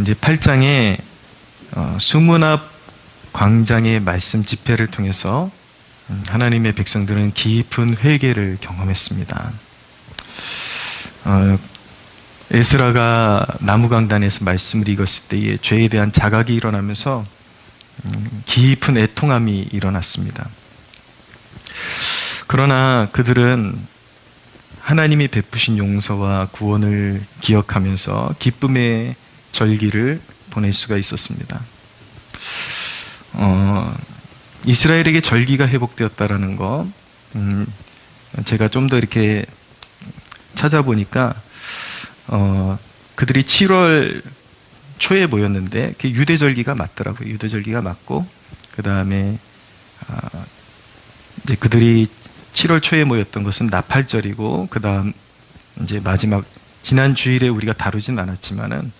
이제 8장에 수문 앞 광장의 말씀 집회를 통해서 하나님의 백성들은 깊은 회개를 경험했습니다. 에스라가 나무강단에서 말씀을 읽었을 때에 죄에 대한 자각이 일어나면서 깊은 애통함이 일어났습니다. 그러나 그들은 하나님이 베푸신 용서와 구원을 기억하면서 기쁨의 절기를 보낼 수가 있었습니다. 이스라엘에게 절기가 회복되었다라는 거, 제가 좀 더 이렇게 찾아보니까 그들이 7월 초에 모였는데 그게 유대절기가 맞더라고요. 유대절기가 맞고, 그 다음에 이제 그들이 7월 초에 모였던 것은 나팔절이고, 그 다음 이제 마지막 지난 주일에 우리가 다루진 않았지만은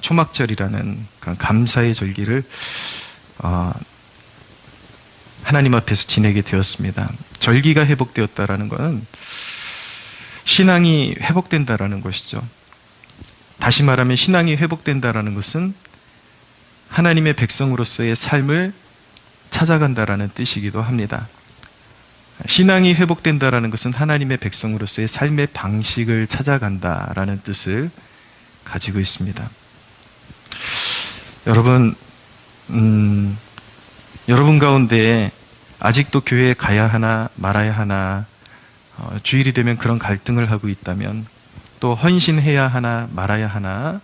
초막절이라는 그런 감사의 절기를 하나님 앞에서 지내게 되었습니다. 절기가 회복되었다라는 것은 신앙이 회복된다라는 것이죠. 다시 말하면 신앙이 회복된다라는 것은 하나님의 백성으로서의 삶을 찾아간다라는 뜻이기도 합니다. 신앙이 회복된다라는 것은 하나님의 백성으로서의 삶의 방식을 찾아간다라는 뜻을 가지고 있습니다. 여러분, 여러분 가운데 아직도 교회에 가야 하나 말아야 하나, 주일이 되면 그런 갈등을 하고 있다면, 또 헌신해야 하나 말아야 하나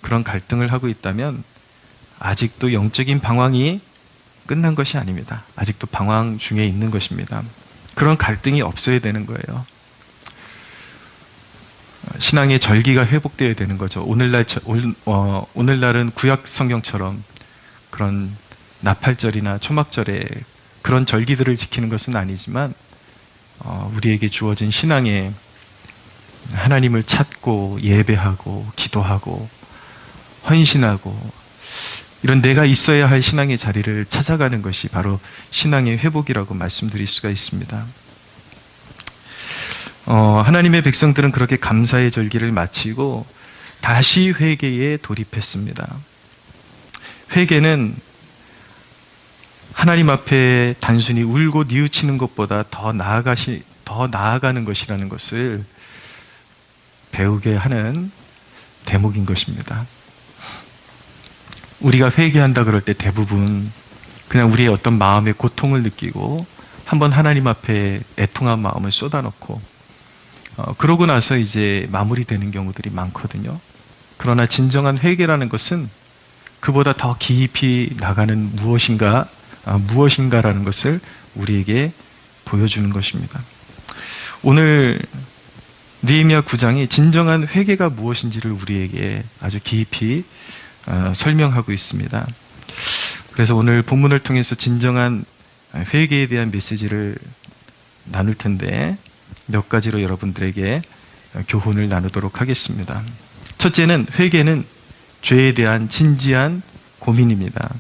그런 갈등을 하고 있다면 아직도 영적인 방황이 끝난 것이 아닙니다. 아직도 방황 중에 있는 것입니다. 그런 갈등이 없어야 되는 거예요. 신앙의 절기가 회복되어야 되는 거죠. 오늘날은 구약 성경처럼 그런 나팔절이나 초막절에 그런 절기들을 지키는 것은 아니지만 우리에게 주어진 신앙의 하나님을 찾고 예배하고 기도하고 헌신하고 이런 내가 있어야 할 신앙의 자리를 찾아가는 것이 바로 신앙의 회복이라고 말씀드릴 수가 있습니다. 하나님의 백성들은 그렇게 감사의 절기를 마치고 다시 회개에 돌입했습니다. 회개는 하나님 앞에 단순히 울고 뉘우치는 것보다 더 나아가는 것이라는 것을 배우게 하는 대목인 것입니다. 우리가 회개한다 그럴 때 대부분 그냥 우리의 어떤 마음의 고통을 느끼고 한번 하나님 앞에 애통한 마음을 쏟아놓고 그러고 나서 이제 마무리되는 경우들이 많거든요. 그러나 진정한 회개라는 것은 그보다 더 깊이 나가는 무엇인가라는 것을 우리에게 보여주는 것입니다. 오늘 느헤미야 9장이 진정한 회개가 무엇인지를 우리에게 아주 깊이 설명하고 있습니다. 그래서 오늘 본문을 통해서 진정한 회개에 대한 메시지를 나눌 텐데 몇 가지로 여러분들에게 교훈을 나누도록 하겠습니다. 첫째는 회개는 죄에 대한 진지한 고민입니다.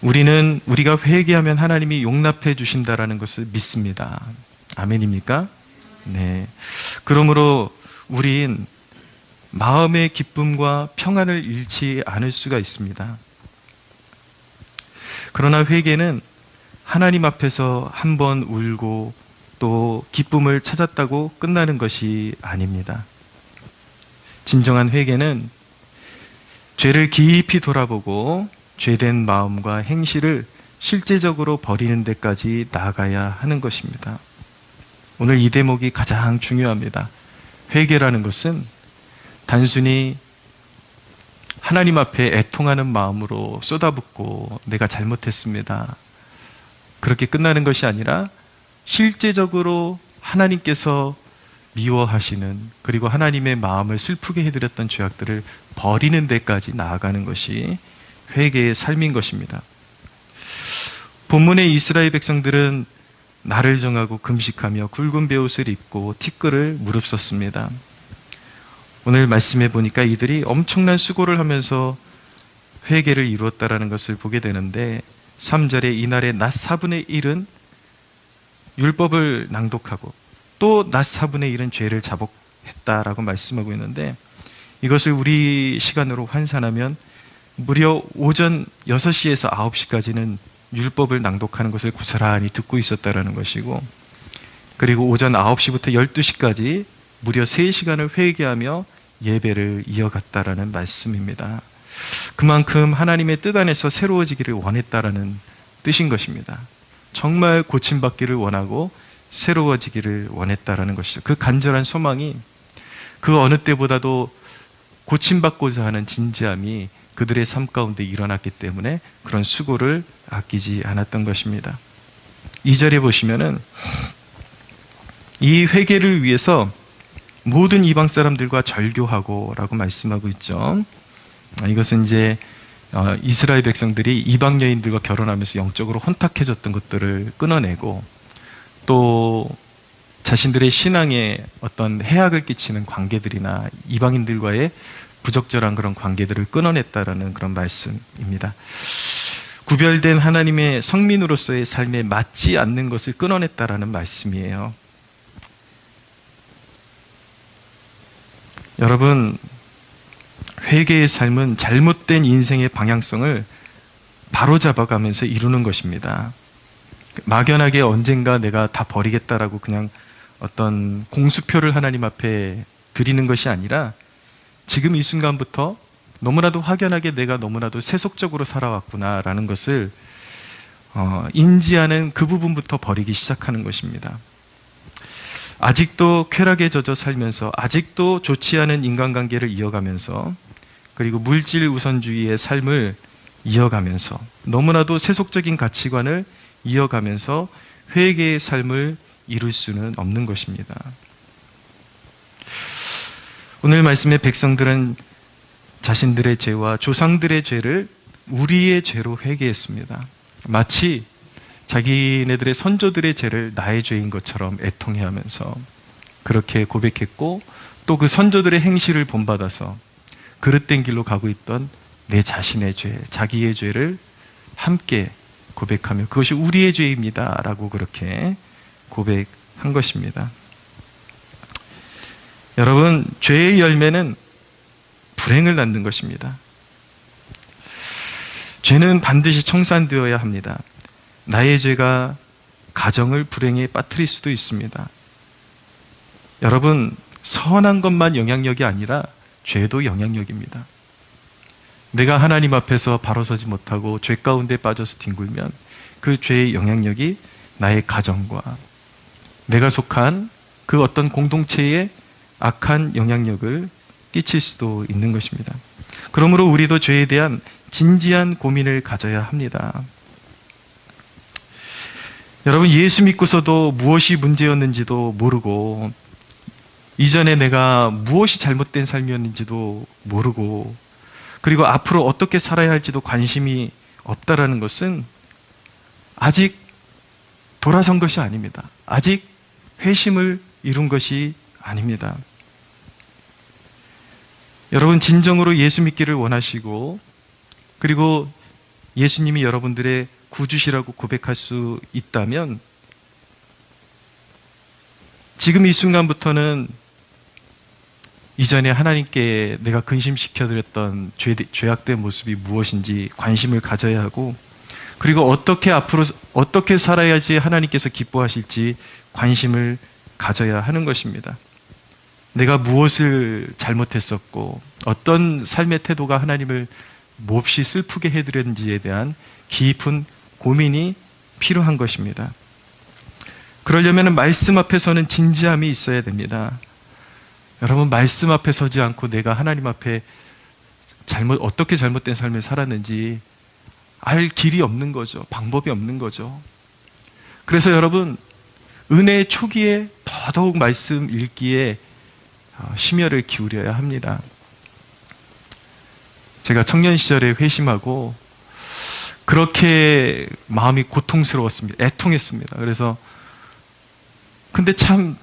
우리가 회개하면 하나님이 용납해 주신다라는 것을 믿습니다. 아멘입니까? 네. 그러므로 우린 마음의 기쁨과 평안을 잃지 않을 수가 있습니다. 그러나 회개는 하나님 앞에서 한번 울고 또 기쁨을 찾았다고 끝나는 것이 아닙니다. 진정한 회개는 죄를 깊이 돌아보고 죄된 마음과 행실을 실제적으로 버리는 데까지 나아가야 하는 것입니다. 오늘 이 대목이 가장 중요합니다. 회개라는 것은 단순히 하나님 앞에 애통하는 마음으로 쏟아붓고 내가 잘못했습니다, 그렇게 끝나는 것이 아니라 실제적으로 하나님께서 미워하시는, 그리고 하나님의 마음을 슬프게 해드렸던 죄악들을 버리는 데까지 나아가는 것이 회개의 삶인 것입니다. 본문의 이스라엘 백성들은 날을 정하고 금식하며 굵은 베옷을 입고 티끌을 무릅썼습니다. 오늘 말씀해 보니까 이들이 엄청난 수고를 하면서 회개를 이루었다라는 것을 보게 되는데 3절에 이날의 낮 4분의 1은 율법을 낭독하고 또 낮 4분의 1은 죄를 자복했다라고 말씀하고 있는데 이것을 우리 시간으로 환산하면 무려 오전 6시에서 9시까지는 율법을 낭독하는 것을 고스란히 듣고 있었다라는 것이고, 그리고 오전 9시부터 12시까지 무려 3시간을 회개하며 예배를 이어갔다라는 말씀입니다. 그만큼 하나님의 뜻 안에서 새로워지기를 원했다라는 뜻인 것입니다. 정말 고침받기를 원하고 새로워지기를 원했다라는 것이죠. 그 간절한 소망이 그 어느 때보다도 고침받고자 하는 진지함이 그들의 삶 가운데 일어났기 때문에 그런 수고를 아끼지 않았던 것입니다. 2절에 보시면은 이 회개를 위해서 모든 이방 사람들과 절교하고 라고 말씀하고 있죠. 이것은 이제 이스라엘 백성들이 이방 여인들과 결혼하면서 영적으로 혼탁해졌던 것들을 끊어내고, 또 자신들의 신앙에 어떤 해악을 끼치는 관계들이나 이방인들과의 부적절한 그런 관계들을 끊어냈다라는 그런 말씀입니다. 구별된 하나님의 성민으로서의 삶에 맞지 않는 것을 끊어냈다라는 말씀이에요. 여러분, 회개의 삶은 잘못된 인생의 방향성을 바로잡아가면서 이루는 것입니다. 막연하게 언젠가 내가 다 버리겠다라고 그냥 어떤 공수표를 하나님 앞에 드리는 것이 아니라, 지금 이 순간부터 너무나도 확연하게 내가 너무나도 세속적으로 살아왔구나라는 것을 인지하는 그 부분부터 버리기 시작하는 것입니다. 아직도 쾌락에 젖어 살면서, 아직도 좋지 않은 인간관계를 이어가면서, 그리고 물질 우선주의의 삶을 이어가면서, 너무나도 세속적인 가치관을 이어가면서 회개의 삶을 이룰 수는 없는 것입니다. 오늘 말씀의 백성들은 자신들의 죄와 조상들의 죄를 우리의 죄로 회개했습니다. 마치 자기네들의 선조들의 죄를 나의 죄인 것처럼 애통해하면서 그렇게 고백했고, 또 그 선조들의 행실을 본받아서 그릇된 길로 가고 있던 내 자신의 죄, 자기의 죄를 함께 고백하며 그것이 우리의 죄입니다 라고 그렇게 고백한 것입니다. 여러분, 죄의 열매는 불행을 낳는 것입니다. 죄는 반드시 청산되어야 합니다. 나의 죄가 가정을 불행에 빠뜨릴 수도 있습니다. 여러분, 선한 것만 영향력이 아니라 죄도 영향력입니다. 내가 하나님 앞에서 바로 서지 못하고 죄 가운데 빠져서 뒹굴면 그 죄의 영향력이 나의 가정과 내가 속한 그 어떤 공동체에 악한 영향력을 끼칠 수도 있는 것입니다. 그러므로 우리도 죄에 대한 진지한 고민을 가져야 합니다. 여러분, 예수 믿고서도 무엇이 문제였는지도 모르고, 이전에 내가 무엇이 잘못된 삶이었는지도 모르고, 그리고 앞으로 어떻게 살아야 할지도 관심이 없다라는 것은 아직 돌아선 것이 아닙니다. 아직 회심을 이룬 것이 아닙니다. 여러분, 진정으로 예수 믿기를 원하시고, 그리고 예수님이 여러분들의 구주시라고 고백할 수 있다면, 지금 이 순간부터는 이전에 하나님께 내가 근심시켜드렸던 죄악된 모습이 무엇인지 관심을 가져야 하고, 그리고 어떻게 살아야지 하나님께서 기뻐하실지 관심을 가져야 하는 것입니다. 내가 무엇을 잘못했었고 어떤 삶의 태도가 하나님을 몹시 슬프게 해드렸는지에 대한 깊은 고민이 필요한 것입니다. 그러려면 말씀 앞에서는 진지함이 있어야 됩니다. 여러분, 말씀 앞에 서지 않고 내가 하나님 앞에 어떻게 잘못된 삶을 살았는지 알 길이 없는 거죠. 방법이 없는 거죠. 그래서 여러분, 은혜의 초기에 더더욱 말씀 읽기에 심혈을 기울여야 합니다. 제가 청년 시절에 회심하고 그렇게 마음이 고통스러웠습니다. 애통했습니다. 근데 참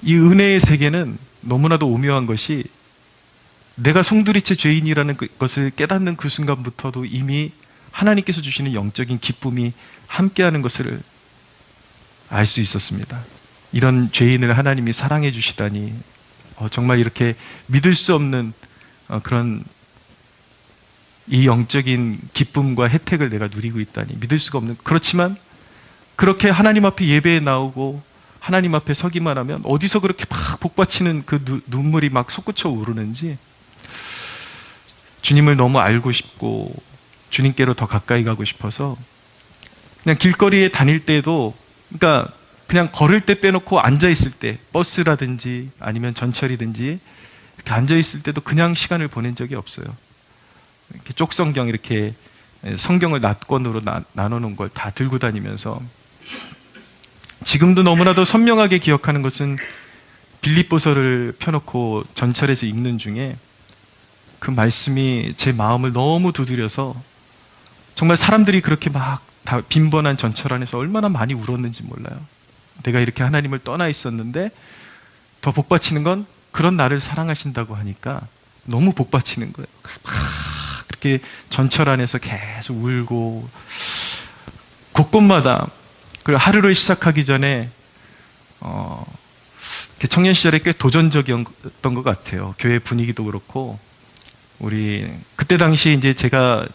이 은혜의 세계는 너무나도 오묘한 것이, 내가 송두리째 죄인이라는 것을 깨닫는 그 순간부터도 이미 하나님께서 주시는 영적인 기쁨이 함께하는 것을 알 수 있었습니다. 이런 죄인을 하나님이 사랑해 주시다니 정말 이렇게 믿을 수 없는 그런 이 영적인 기쁨과 혜택을 내가 누리고 있다니 믿을 수가 없는. 그렇지만 그렇게 하나님 앞에 예배에 나오고 하나님 앞에 서기만 하면 어디서 그렇게 막 복받치는 그 눈물이 막 솟구쳐 오르는지, 주님을 너무 알고 싶고 주님께로 더 가까이 가고 싶어서 그냥 길거리에 다닐 때도, 그러니까 그냥 걸을 때 빼놓고 앉아있을 때, 버스라든지 아니면 전철이든지 이렇게 앉아있을 때도 그냥 시간을 보낸 적이 없어요. 이렇게 쪽성경, 이렇게 성경을 낱권으로 나눠놓은 걸 다 들고 다니면서, 지금도 너무나도 선명하게 기억하는 것은 빌립보서를 펴놓고 전철에서 읽는 중에 그 말씀이 제 마음을 너무 두드려서, 정말 사람들이 그렇게 막 다 빈번한 전철 안에서 얼마나 많이 울었는지 몰라요. 내가 이렇게 하나님을 떠나 있었는데 더 복받치는 건 그런 나를 사랑하신다고 하니까 너무 복받치는 거예요. 막 그렇게 전철 안에서 계속 울고, 곳곳마다. 그리고 하루를 시작하기 전에 청년 시절에 꽤 도전적이었던 것 같아요. 교회 분위기도 그렇고, 우리 그때 당시 이제 제가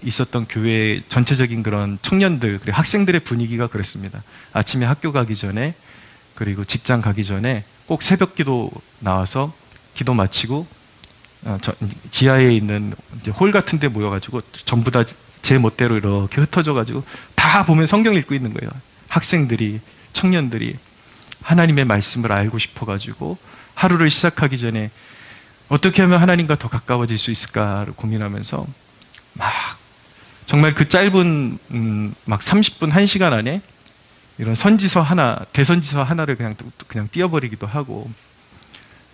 있었던 교회 전체적인 그런 청년들 그리고 학생들의 분위기가 그랬습니다. 아침에 학교 가기 전에, 그리고 직장 가기 전에 꼭 새벽기도 나와서 기도 마치고 지하에 있는 이제 홀 같은 데 모여가지고 전부 다 제 멋대로 이렇게 흩어져가지고 다 보면 성경 읽고 있는 거예요. 학생들이, 청년들이 하나님의 말씀을 알고 싶어가지고 하루를 시작하기 전에 어떻게 하면 하나님과 더 가까워질 수 있을까를 고민하면서 막 정말 그 짧은 막 30분, 1시간 안에 이런 선지서 하나, 대선지서 하나를 그냥 띄워버리기도 하고,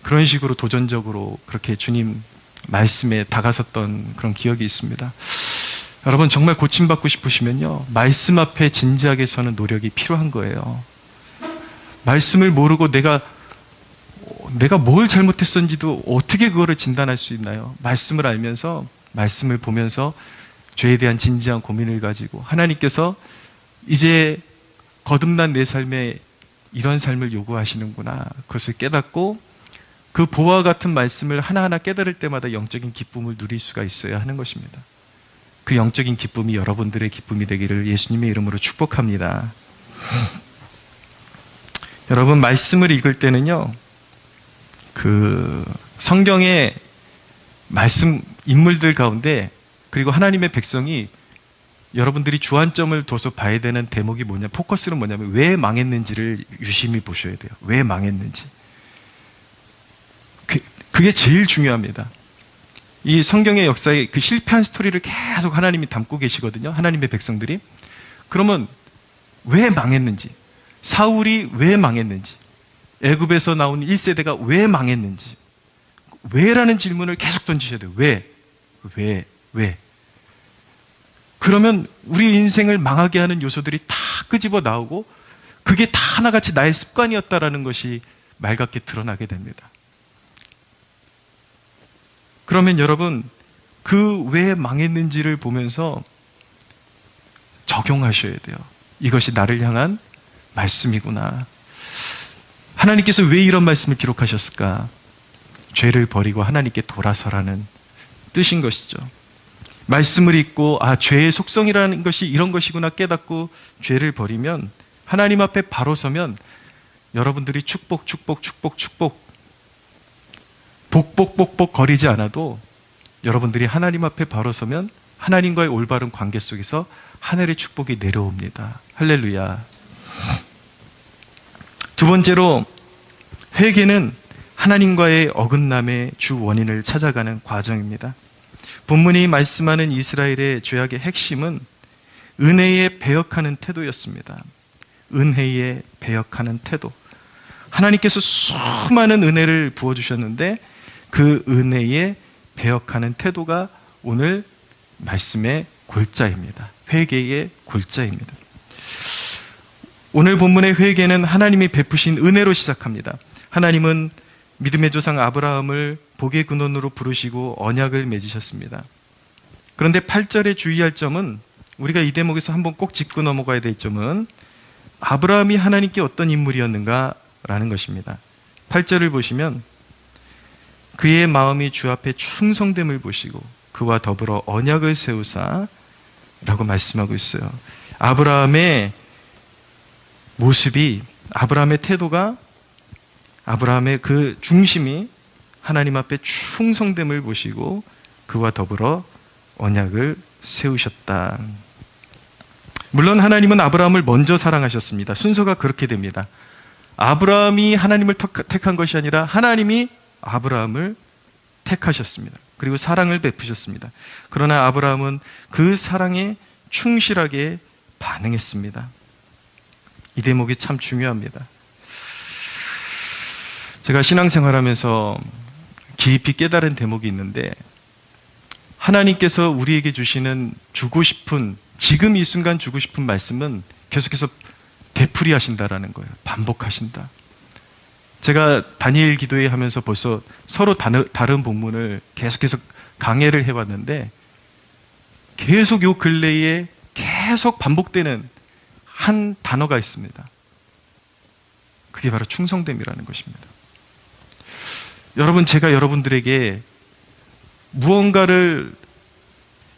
그런 식으로 도전적으로 그렇게 주님 말씀에 다가섰던 그런 기억이 있습니다. 여러분, 정말 고침받고 싶으시면요, 말씀 앞에 진지하게 서는 노력이 필요한 거예요. 말씀을 모르고 내가 뭘 잘못했었는지도 어떻게 그거를 진단할 수 있나요? 말씀을 알면서, 말씀을 보면서 죄에 대한 진지한 고민을 가지고, 하나님께서 이제 거듭난 내 삶에 이런 삶을 요구하시는구나, 그것을 깨닫고 그 보화와 같은 말씀을 하나하나 깨달을 때마다 영적인 기쁨을 누릴 수가 있어야 하는 것입니다. 그 영적인 기쁨이 여러분들의 기쁨이 되기를 예수님의 이름으로 축복합니다. 여러분, 말씀을 읽을 때는요, 그 성경의 말씀 인물들 가운데, 그리고 하나님의 백성이 여러분들이 주안점을 둬서 봐야 되는 대목이 뭐냐, 포커스는 뭐냐면 왜 망했는지를 유심히 보셔야 돼요. 왜 망했는지. 그게 제일 중요합니다. 이 성경의 역사에 그 실패한 스토리를 계속 하나님이 담고 계시거든요. 하나님의 백성들이. 그러면 왜 망했는지, 사울이 왜 망했는지, 애굽에서 나온 1세대가 왜 망했는지, 왜라는 질문을 계속 던지셔야 돼요. 왜? 그러면 우리 인생을 망하게 하는 요소들이 다 끄집어 나오고, 그게 다 하나같이 나의 습관이었다라는 것이 맑게 드러나게 됩니다. 그러면 여러분, 그 왜 망했는지를 보면서 적용하셔야 돼요. 이것이 나를 향한 말씀이구나. 하나님께서 왜 이런 말씀을 기록하셨을까? 죄를 버리고 하나님께 돌아서라는 뜻인 것이죠. 말씀을 읽고 죄의 속성이라는 것이 이런 것이구나 깨닫고 죄를 버리면, 하나님 앞에 바로 서면 여러분들이 축복 복복복복 거리지 않아도 여러분들이 하나님 앞에 바로 서면 하나님과의 올바른 관계 속에서 하늘의 축복이 내려옵니다. 할렐루야. 두 번째로, 회개는 하나님과의 어긋남의 주 원인을 찾아가는 과정입니다. 본문이 말씀하는 이스라엘의 죄악의 핵심은 은혜에 배역하는 태도였습니다. 은혜에 배역하는 태도. 하나님께서 수많은 은혜를 부어주셨는데 그 은혜에 배역하는 태도가 오늘 말씀의 골자입니다. 회개의 골자입니다. 오늘 본문의 회개는 하나님이 베푸신 은혜로 시작합니다. 하나님은 믿음의 조상 아브라함을 복의 근원으로 부르시고 언약을 맺으셨습니다. 그런데 8절에 주의할 점은, 우리가 이 대목에서 한번 꼭 짚고 넘어가야 될 점은 아브라함이 하나님께 어떤 인물이었는가 라는 것입니다. 8절을 보시면 그의 마음이 주 앞에 충성됨을 보시고 그와 더불어 언약을 세우사 라고 말씀하고 있어요. 아브라함의 모습이, 아브라함의 태도가, 아브라함의 그 중심이 하나님 앞에 충성됨을 보시고 그와 더불어 언약을 세우셨다. 물론 하나님은 아브라함을 먼저 사랑하셨습니다. 순서가 그렇게 됩니다. 아브라함이 하나님을 택한 것이 아니라 하나님이 아브라함을 택하셨습니다. 그리고 사랑을 베푸셨습니다. 그러나 아브라함은 그 사랑에 충실하게 반응했습니다. 이 대목이 참 중요합니다. 제가 신앙생활하면서 깊이 깨달은 대목이 있는데, 하나님께서 우리에게 주시는 주고 싶은, 지금 이 순간 주고 싶은 말씀은 계속해서 되풀이 하신다라는 거예요. 반복하신다. 제가 다니엘 기도회 하면서 벌써 서로 다른 본문을 계속해서 강해를 해왔는데, 계속 요 근래에 계속 반복되는 한 단어가 있습니다. 그게 바로 충성됨이라는 것입니다. 여러분, 제가 여러분들에게 무언가를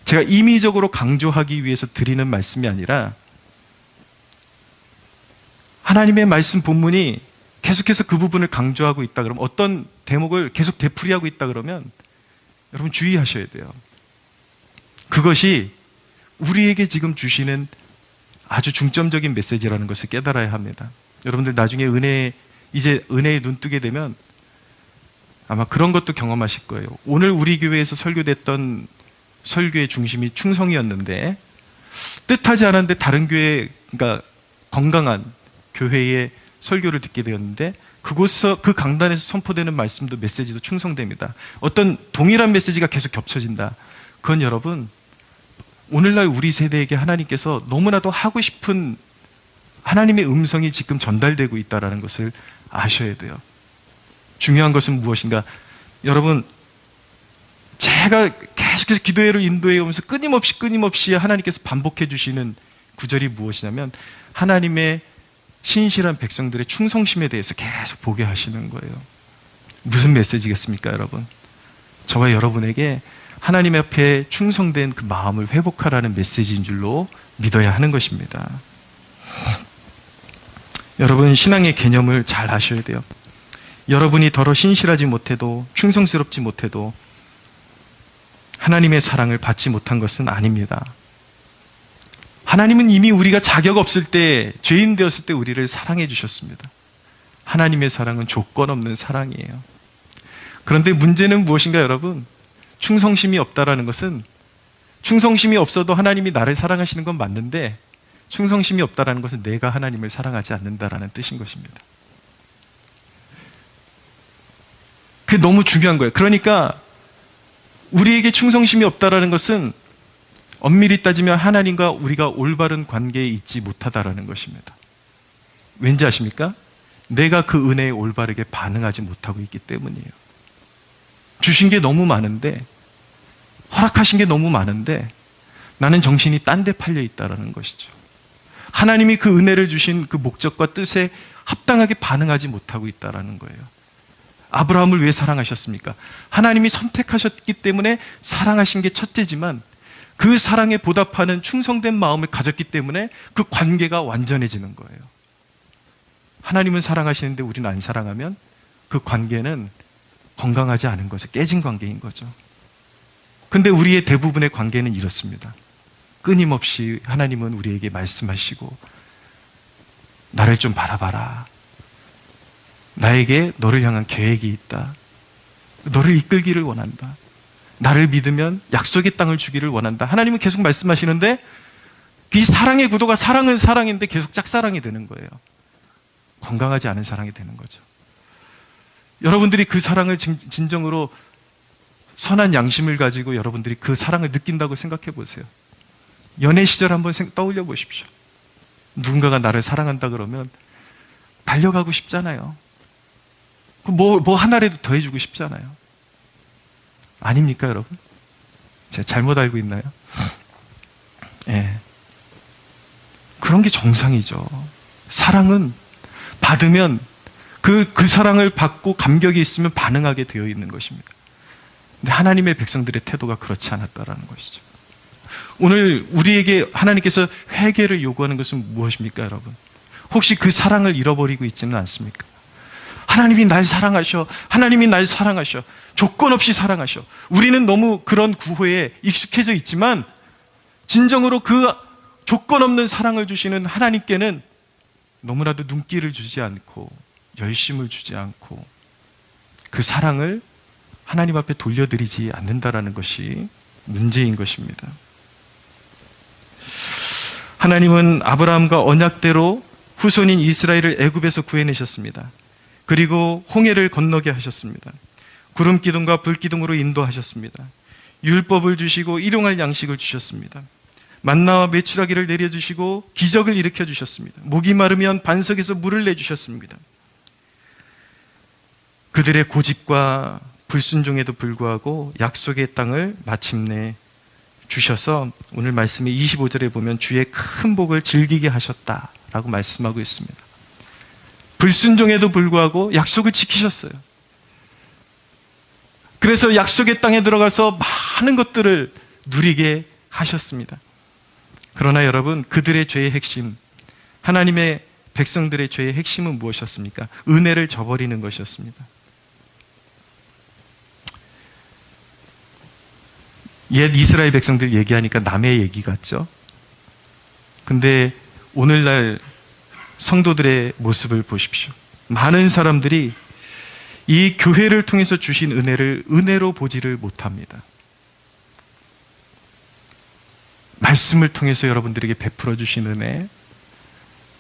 제가 임의적으로 강조하기 위해서 드리는 말씀이 아니라, 하나님의 말씀 본문이 계속해서 그 부분을 강조하고 있다 그러면, 어떤 대목을 계속 되풀이하고 있다 그러면 여러분 주의하셔야 돼요. 그것이 우리에게 지금 주시는 아주 중점적인 메시지라는 것을 깨달아야 합니다. 여러분들 나중에 이제 은혜에 눈 뜨게 되면 아마 그런 것도 경험하실 거예요. 오늘 우리 교회에서 설교됐던 설교의 중심이 충성이었는데, 뜻하지 않았는데 다른 교회, 그러니까 건강한 교회의 설교를 듣게 되었는데, 그곳서 그 강단에서 선포되는 말씀도, 메시지도 충성됩니다. 어떤 동일한 메시지가 계속 겹쳐진다. 그건 여러분, 오늘날 우리 세대에게 하나님께서 너무나도 하고 싶은 하나님의 음성이 지금 전달되고 있다는 것을 아셔야 돼요. 중요한 것은 무엇인가? 여러분, 제가 계속해서 기도회를 인도해 오면서 끊임없이 하나님께서 반복해 주시는 구절이 무엇이냐면, 하나님의 신실한 백성들의 충성심에 대해서 계속 보게 하시는 거예요. 무슨 메시지겠습니까, 여러분? 저와 여러분에게 하나님 앞에 충성된 그 마음을 회복하라는 메시지인 줄로 믿어야 하는 것입니다. 여러분, 신앙의 개념을 잘 아셔야 돼요. 여러분이 더러 신실하지 못해도, 충성스럽지 못해도 하나님의 사랑을 받지 못한 것은 아닙니다. 하나님은 이미 우리가 자격 없을 때, 죄인 되었을 때 우리를 사랑해 주셨습니다. 하나님의 사랑은 조건 없는 사랑이에요. 그런데 문제는 무엇인가, 여러분? 충성심이 없다라는 것은, 충성심이 없어도 하나님이 나를 사랑하시는 건 맞는데, 충성심이 없다라는 것은 내가 하나님을 사랑하지 않는다라는 뜻인 것입니다. 그게 너무 중요한 거예요. 그러니까 우리에게 충성심이 없다라는 것은 엄밀히 따지면 하나님과 우리가 올바른 관계에 있지 못하다라는 것입니다. 왠지 아십니까? 내가 그 은혜에 올바르게 반응하지 못하고 있기 때문이에요. 주신 게 너무 많은데, 허락하신 게 너무 많은데 나는 정신이 딴 데 팔려 있다라는 것이죠. 하나님이 그 은혜를 주신 그 목적과 뜻에 합당하게 반응하지 못하고 있다라는 거예요. 아브라함을 왜 사랑하셨습니까? 하나님이 선택하셨기 때문에 사랑하신 게 첫째지만, 그 사랑에 보답하는 충성된 마음을 가졌기 때문에 그 관계가 완전해지는 거예요. 하나님은 사랑하시는데 우리는 안 사랑하면 그 관계는 건강하지 않은 거죠. 깨진 관계인 거죠. 근데 우리의 대부분의 관계는 이렇습니다. 끊임없이 하나님은 우리에게 말씀하시고, 나를 좀 바라봐라. 나에게 너를 향한 계획이 있다. 너를 이끌기를 원한다. 나를 믿으면 약속의 땅을 주기를 원한다. 하나님은 계속 말씀하시는데, 이 사랑의 구도가 사랑은 사랑인데 계속 짝사랑이 되는 거예요. 건강하지 않은 사랑이 되는 거죠. 여러분들이 그 사랑을 진정으로 선한 양심을 가지고 여러분들이 그 사랑을 느낀다고 생각해 보세요. 연애 시절 한번 떠올려 보십시오. 누군가가 나를 사랑한다 그러면 달려가고 싶잖아요. 뭐 하나라도 더 해주고 싶잖아요. 아닙니까, 여러분? 제가 잘못 알고 있나요? 예. 그런 게 정상이죠. 사랑은 받으면 그 사랑을 받고 감격이 있으면 반응하게 되어 있는 것입니다. 근데 하나님의 백성들의 태도가 그렇지 않았다라는 것이죠. 오늘 우리에게 하나님께서 회개를 요구하는 것은 무엇입니까, 여러분? 혹시 그 사랑을 잃어버리고 있지는 않습니까? 하나님이 날 사랑하셔. 하나님이 날 사랑하셔. 조건 없이 사랑하셔. 우리는 너무 그런 구호에 익숙해져 있지만 진정으로 그 조건 없는 사랑을 주시는 하나님께는 너무나도 눈길을 주지 않고 열심을 주지 않고 그 사랑을 하나님 앞에 돌려드리지 않는다라는 것이 문제인 것입니다. 하나님은 아브라함과 언약대로 후손인 이스라엘을 애굽에서 구해내셨습니다. 그리고 홍해를 건너게 하셨습니다. 구름 기둥과 불 기둥으로 인도하셨습니다. 율법을 주시고 일용할 양식을 주셨습니다. 만나와 메추라기를 내려주시고 기적을 일으켜 주셨습니다. 목이 마르면 반석에서 물을 내주셨습니다. 그들의 고집과 불순종에도 불구하고 약속의 땅을 마침내 주셔서 오늘 말씀의 25절에 보면 주의 큰 복을 즐기게 하셨다라고 말씀하고 있습니다. 불순종에도 불구하고 약속을 지키셨어요. 그래서 약속의 땅에 들어가서 많은 것들을 누리게 하셨습니다. 그러나 여러분, 그들의 죄의 핵심, 하나님의 백성들의 죄의 핵심은 무엇이었습니까? 은혜를 저버리는 것이었습니다. 옛 이스라엘 백성들 얘기하니까 남의 얘기 같죠? 근데 오늘날 성도들의 모습을 보십시오. 많은 사람들이 이 교회를 통해서 주신 은혜를 은혜로 보지를 못합니다. 말씀을 통해서 여러분들에게 베풀어 주신 은혜,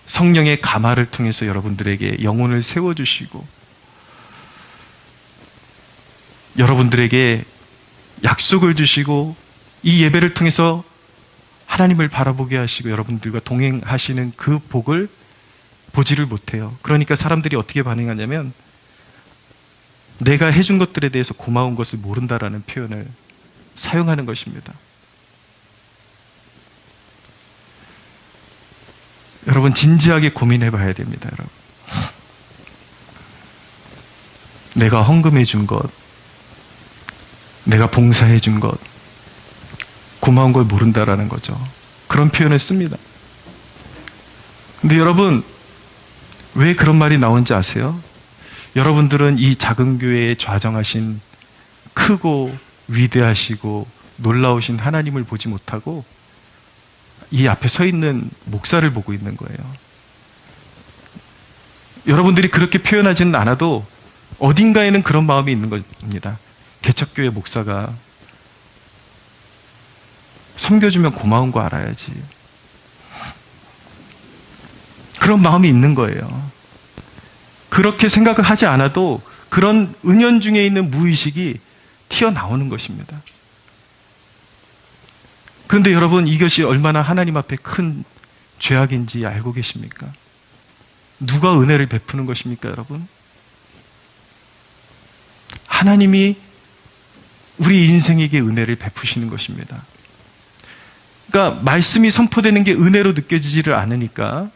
성령의 감화를 통해서 여러분들에게 영혼을 세워주시고 여러분들에게 약속을 주시고 이 예배를 통해서 하나님을 바라보게 하시고 여러분들과 동행하시는 그 복을 보지를 못해요. 그러니까 사람들이 어떻게 반응하냐면 내가 해준 것들에 대해서 고마운 것을 모른다라는 표현을 사용하는 것입니다. 여러분, 진지하게 고민해 봐야 됩니다. 여러분, 내가 헌금해 준 것, 내가 봉사해 준 것, 고마운 걸 모른다라는 거죠. 그런 표현을 씁니다. 근데 여러분, 왜 그런 말이 나온지 아세요? 여러분들은 이 작은 교회에 좌정하신 크고 위대하시고 놀라우신 하나님을 보지 못하고 이 앞에 서 있는 목사를 보고 있는 거예요. 여러분들이 그렇게 표현하지는 않아도 어딘가에는 그런 마음이 있는 겁니다. 개척교회 목사가 섬겨주면 고마운 거 알아야지. 그런 마음이 있는 거예요. 그렇게 생각을 하지 않아도 그런 은연중에 있는 무의식이 튀어나오는 것입니다. 그런데 여러분, 이것이 얼마나 하나님 앞에 큰 죄악인지 알고 계십니까? 누가 은혜를 베푸는 것입니까, 여러분? 하나님이 우리 인생에게 은혜를 베푸시는 것입니다. 그러니까 말씀이 선포되는 게 은혜로 느껴지지를 않으니까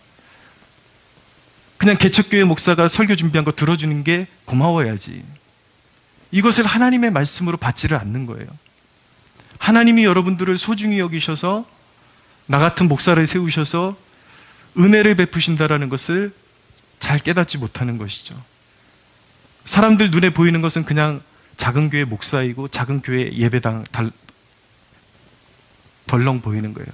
그냥 개척교회 목사가 설교 준비한 거 들어주는 게 고마워야지. 이것을 하나님의 말씀으로 받지를 않는 거예요. 하나님이 여러분들을 소중히 여기셔서 나 같은 목사를 세우셔서 은혜를 베푸신다라는 것을 잘 깨닫지 못하는 것이죠. 사람들 눈에 보이는 것은 그냥 작은 교회 목사이고 작은 교회 예배당 덜렁 보이는 거예요.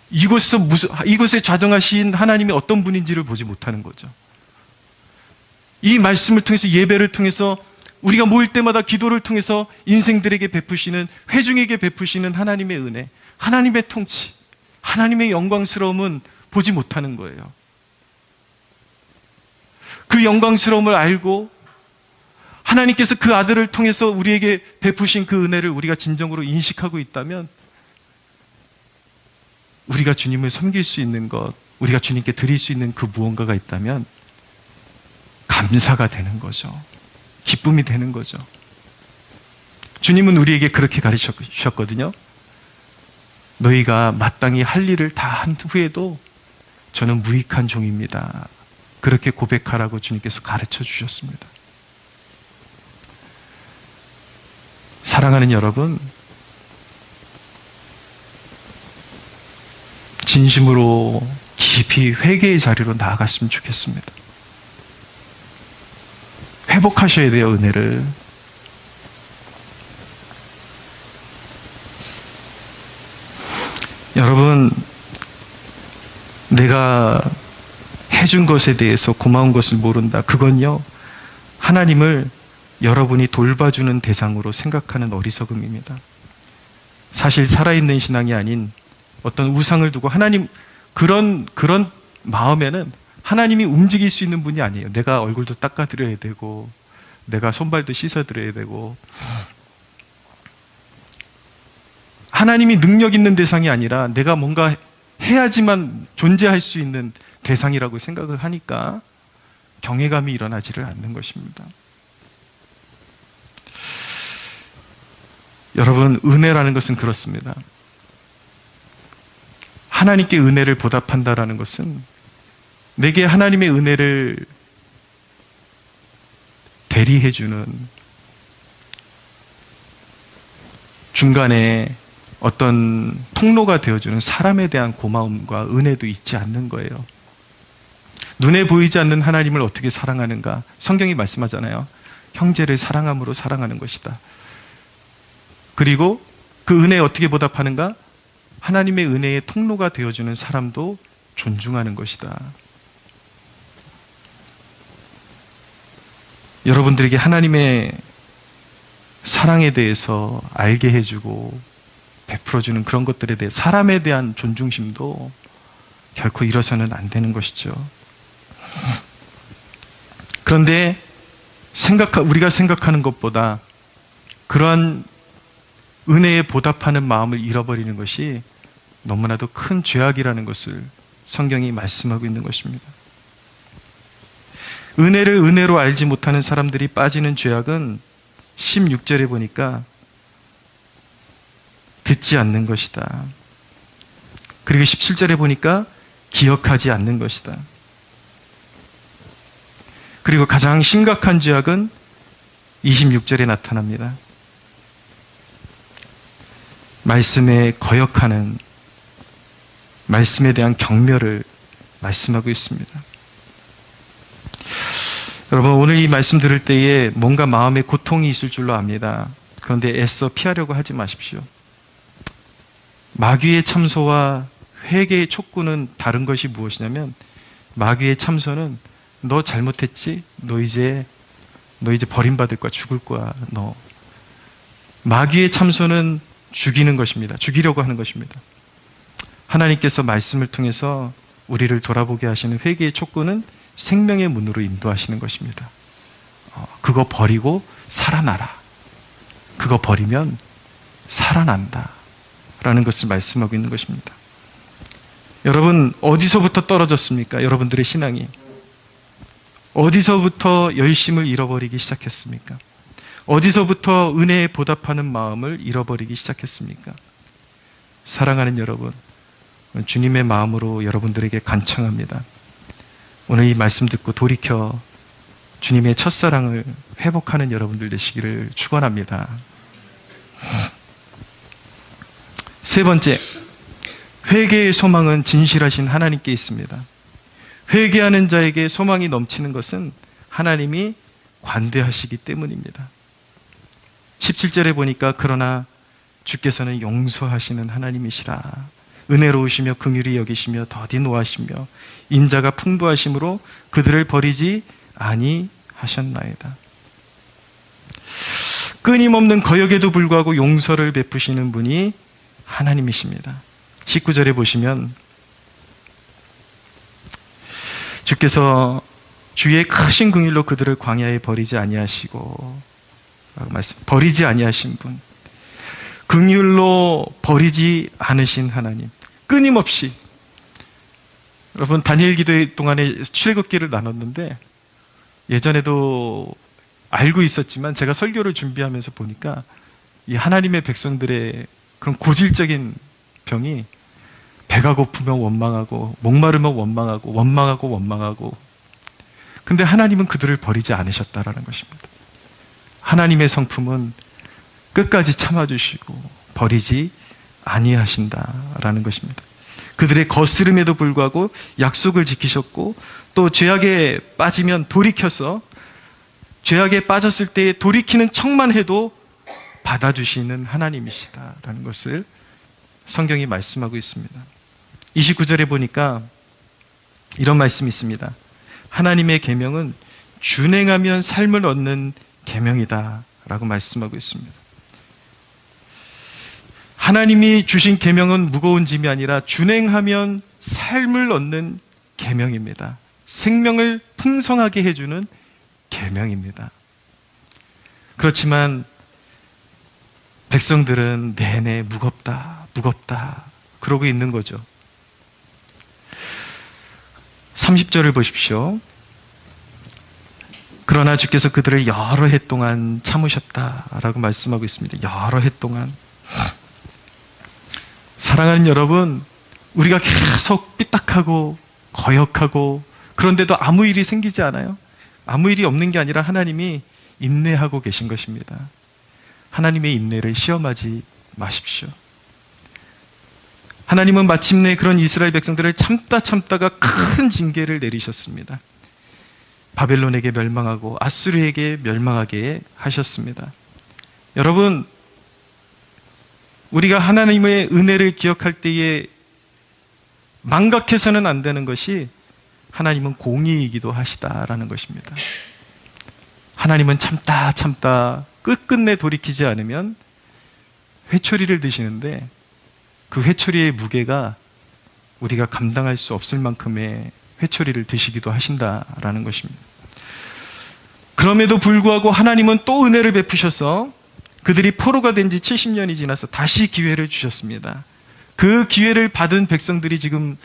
이곳에 좌정하신 하나님이 어떤 분인지를 보지 못하는 거죠. 이 말씀을 통해서, 예배를 통해서, 우리가 모일 때마다 기도를 통해서 인생들에게 베푸시는, 회중에게 베푸시는 하나님의 은혜, 하나님의 통치, 하나님의 영광스러움은 보지 못하는 거예요. 그 영광스러움을 알고 하나님께서 그 아들을 통해서 우리에게 베푸신 그 은혜를 우리가 진정으로 인식하고 있다면 우리가 주님을 섬길 수 있는 것, 우리가 주님께 드릴 수 있는 그 무언가가 있다면 감사가 되는 거죠. 기쁨이 되는 거죠. 주님은 우리에게 그렇게 가르치셨거든요. 너희가 마땅히 할 일을 다 한 후에도 저는 무익한 종입니다. 그렇게 고백하라고 주님께서 가르쳐 주셨습니다. 사랑하는 여러분, 진심으로 깊이 회개의 자리로 나아갔으면 좋겠습니다. 회복하셔야 돼요, 은혜를. 여러분, 내가 해준 것에 대해서 고마운 것을 모른다. 그건요, 하나님을 여러분이 돌봐주는 대상으로 생각하는 어리석음입니다. 사실 살아있는 신앙이 아닌 어떤 우상을 두고 하나님, 그런 마음에는 하나님이 움직일 수 있는 분이 아니에요. 내가 얼굴도 닦아드려야 되고, 내가 손발도 씻어드려야 되고, 하나님이 능력 있는 대상이 아니라 내가 뭔가 해야지만 존재할 수 있는 대상이라고 생각을 하니까 경외감이 일어나지를 않는 것입니다. 여러분, 은혜라는 것은 그렇습니다. 하나님께 은혜를 보답한다라는 것은 내게 하나님의 은혜를 대리해주는 중간에 어떤 통로가 되어주는 사람에 대한 고마움과 은혜도 있지 않는 거예요. 눈에 보이지 않는 하나님을 어떻게 사랑하는가? 성경이 말씀하잖아요. 형제를 사랑함으로 사랑하는 것이다. 그리고 그 은혜에 어떻게 보답하는가? 하나님의 은혜의 통로가 되어주는 사람도 존중하는 것이다. 여러분들에게 하나님의 사랑에 대해서 알게 해주고 베풀어주는 그런 것들에 대해 사람에 대한 존중심도 결코 잃어서는 안 되는 것이죠. 그런데 우리가 생각하는 것보다 그러한 은혜에 보답하는 마음을 잃어버리는 것이 너무나도 큰 죄악이라는 것을 성경이 말씀하고 있는 것입니다. 은혜를 은혜로 알지 못하는 사람들이 빠지는 죄악은 16절에 보니까 듣지 않는 것이다. 그리고 17절에 보니까 기억하지 않는 것이다. 그리고 가장 심각한 죄악은 26절에 나타납니다. 말씀에 거역하는, 말씀에 대한 경멸을 말씀하고 있습니다. 여러분, 오늘 이 말씀 들을 때에 뭔가 마음에 고통이 있을 줄로 압니다. 그런데 애써 피하려고 하지 마십시오. 마귀의 참소와 회개의 촉구는 다른 것이 무엇이냐면, 마귀의 참소는 너 잘못했지? 너 이제 버림받을 거야. 죽을 거야. 너. 마귀의 참소는 죽이는 것입니다. 죽이려고 하는 것입니다. 하나님께서 말씀을 통해서 우리를 돌아보게 하시는 회개의 촉구는 생명의 문으로 인도하시는 것입니다. 그거 버리고 살아나라. 그거 버리면 살아난다. 라는 것을 말씀하고 있는 것입니다. 여러분, 어디서부터 떨어졌습니까? 여러분들의 신앙이. 어디서부터 열심을 잃어버리기 시작했습니까? 어디서부터 은혜에 보답하는 마음을 잃어버리기 시작했습니까? 사랑하는 여러분, 주님의 마음으로 여러분들에게 간청합니다. 오늘 이 말씀 듣고 돌이켜 주님의 첫사랑을 회복하는 여러분들 되시기를 축원합니다. 세 번째, 회개의 소망은 진실하신 하나님께 있습니다. 회개하는 자에게 소망이 넘치는 것은 하나님이 관대하시기 때문입니다. 17절에 보니까 그러나 주께서는 용서하시는 하나님이시라. 은혜로우시며 긍휼히 여기시며 더디 노하시며 인자가 풍부하심으로 그들을 버리지 아니하셨나이다. 끊임없는 거역에도 불구하고 용서를 베푸시는 분이 하나님이십니다. 19절에 보시면 주께서 주의 크신 긍휼로 그들을 광야에 버리지 아니하시고, 버리지 아니하신 분, 긍휼로 버리지 않으신 하나님, 끊임없이. 여러분, 다니엘 기도 동안에 출애굽기를 나눴는데 예전에도 알고 있었지만 제가 설교를 준비하면서 보니까 이 하나님의 백성들의 그런 고질적인 병이 배가 고프면 원망하고, 목마르면 원망하고, 원망하고, 원망하고. 근데 하나님은 그들을 버리지 않으셨다라는 것입니다. 하나님의 성품은 끝까지 참아주시고 버리지 아니하신다라는 것입니다. 그들의 거스름에도 불구하고 약속을 지키셨고, 또 죄악에 빠지면 돌이켜서 죄악에 빠졌을 때 돌이키는 척만 해도 받아주시는 하나님이시다라는 것을 성경이 말씀하고 있습니다. 29절에 보니까 이런 말씀이 있습니다. 하나님의 계명은 준행하면 삶을 얻는 계명이다 라고 말씀하고 있습니다. 하나님이 주신 계명은 무거운 짐이 아니라 준행하면 삶을 얻는 계명입니다. 생명을 풍성하게 해주는 계명입니다. 그렇지만 백성들은 내내 무겁다 그러고 있는 거죠. 30절을 보십시오. 그러나 주께서 그들을 여러 해 동안 참으셨다라고 말씀하고 있습니다. 여러 해 동안. 사랑하는 여러분, 우리가 계속 삐딱하고 거역하고 그런데도 아무 일이 생기지 않아요? 아무 일이 없는 게 아니라 하나님이 인내하고 계신 것입니다. 하나님의 인내를 시험하지 마십시오. 하나님은 마침내 그런 이스라엘 백성들을 참다가 큰 징계를 내리셨습니다. 바벨론에게 멸망하고 아수르에게 멸망하게 하셨습니다. 여러분, 우리가 하나님의 은혜를 기억할 때에 망각해서는 안 되는 것이 하나님은 공의이기도 하시다라는 것입니다. 하나님은 참다 끝끝내 돌이키지 않으면 회초리를 드시는데 그 회초리의 무게가 우리가 감당할 수 없을 만큼의 회초리를 드시기도 하신다라는 것입니다. 그럼에도 불구하고 하나님은 또 은혜를 베푸셔서 그들이 포로가 된 지 70년이 지나서 다시 기회를 주셨습니다. 그 기회를 받은 백성들이 지금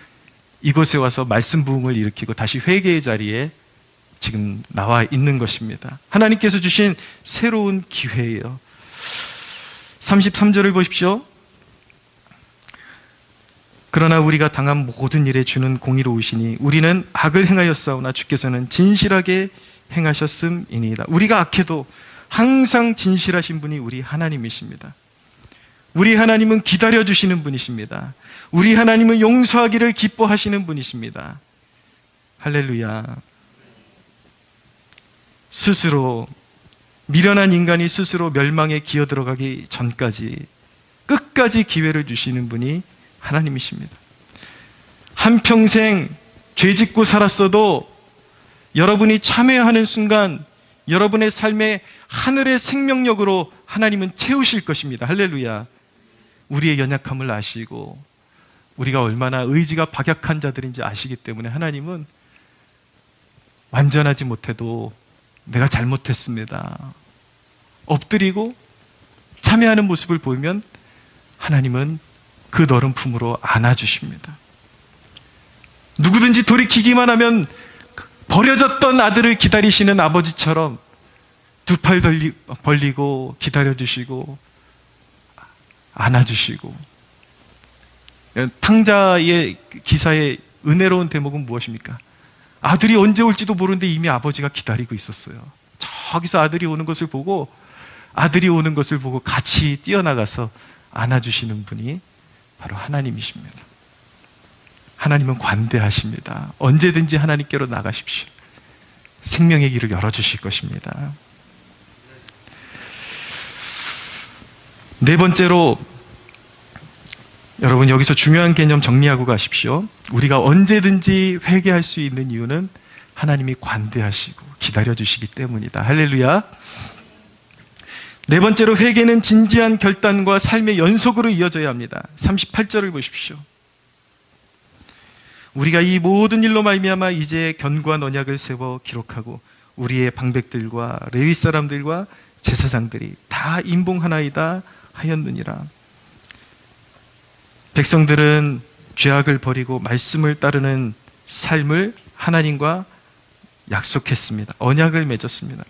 이곳에 와서 말씀 부흥을 일으키고 다시 회개의 자리에 지금 나와 있는 것입니다. 하나님께서 주신 새로운 기회예요. 33절을 보십시오. 그러나 우리가 당한 모든 일에 주는 공의로우시니 우리는 악을 행하였사오나 주께서는 진실하게 행하셨음이니이다. 우리가 악해도 항상 진실하신 분이 우리 하나님이십니다. 우리 하나님은 기다려주시는 분이십니다. 우리 하나님은 용서하기를 기뻐하시는 분이십니다. 할렐루야. 스스로 미련한 인간이 스스로 멸망에 기어들어가기 전까지 끝까지 기회를 주시는 분이 하나님이십니다. 한평생 죄짓고 살았어도 여러분이 참회하는 순간 여러분의 삶에 하늘의 생명력으로 하나님은 채우실 것입니다. 할렐루야. 우리의 연약함을 아시고 우리가 얼마나 의지가 박약한 자들인지 아시기 때문에 하나님은 완전하지 못해도 내가 잘못했습니다 엎드리고 참회하는 모습을 보이면 하나님은 그 너른 품으로 안아주십니다. 누구든지 돌이키기만 하면 버려졌던 아들을 기다리시는 아버지처럼 두 팔 벌리고 기다려주시고 안아주시고. 탕자의 기사의 은혜로운 대목은 무엇입니까? 아들이 언제 올지도 모르는데 이미 아버지가 기다리고 있었어요. 저기서 아들이 오는 것을 보고 같이 뛰어나가서 안아주시는 분이 바로 하나님이십니다. 하나님은 관대하십니다. 언제든지 하나님께로 나가십시오. 생명의 길을 열어주실 것입니다. 네 번째로, 여러분 여기서 중요한 개념 정리하고 가십시오. 우리가 언제든지 회개할 수 있는 이유는 하나님이 관대하시고 기다려주시기 때문이다. 할렐루야. 네 번째로, 회개는 진지한 결단과 삶의 연속으로 이어져야 합니다. 38절을 보십시오. 우리가 이 모든 일로 말미암아 이제 견고한 언약을 세워 기록하고 우리의 방백들과 레위 사람들과 제사장들이 다 인봉하나이다 하였느니라. 백성들은 죄악을 버리고 말씀을 따르는 삶을 하나님과 약속했습니다. 언약을 맺었습니다.